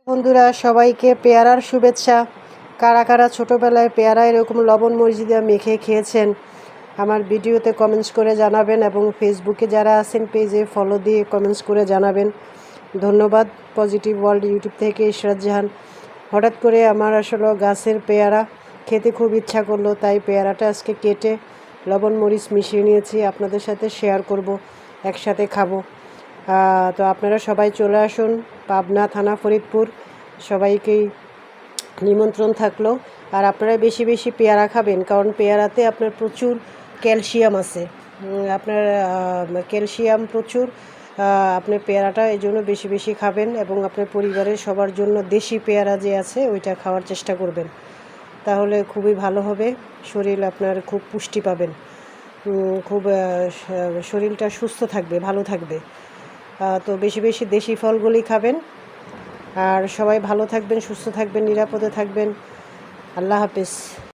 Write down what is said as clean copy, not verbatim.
বন্ধুরা সবাইকে পেয়ারার শুভেচ্ছা। কারা কারা ছোটোবেলায় পেয়ারা এরকম লবণ মরিচ দিয়ে মেখে খেয়েছেন আমার ভিডিওতে কমেন্টস করে জানাবেন, এবং ফেসবুকে যারা আছেন পেজে ফলো দিয়ে কমেন্টস করে জানাবেন। ধন্যবাদ। পজিটিভ ওয়ার্ল্ড ইউটিউব থেকে ইশরাত জাহান। হঠাৎ করে আমার আসলে গাছের পেয়ারা খেতে খুব ইচ্ছা করলো, তাই পেয়ারাটা আজকে কেটে লবণ মরিচ মিশিয়ে নিয়েছি, আপনাদের সাথে শেয়ার করব, একসাথে খাবো। তো আপনারা সবাই চলে আসুন, পাবনা থানা ফরিদপুর। সবাইকেই নিমন্ত্রণ থাকলো। আর আপনারা বেশি বেশি পেয়ারা খাবেন, কারণ পেয়ারাতে আপনার প্রচুর ক্যালসিয়াম আছে। আপনার ক্যালসিয়াম প্রচুর। আপনি পেয়ারাটা এই জন্য বেশি বেশি খাবেন, এবং আপনার পরিবারের সবার জন্য দেশি পেয়ারা যে আছে ওইটা খাওয়ার চেষ্টা করবেন, তাহলে খুবই ভালো হবে। শরীর আপনার খুব পুষ্টি পাবেন, খুব শরীরটা সুস্থ থাকবে, ভালো থাকবে। তো বেশি বেশি দেশি ফলগুলি খাবেন। আর সবাই ভালো থাকবেন, সুস্থ থাকবেন, নিরাপদে থাকবেন। আল্লাহ হাফেজ।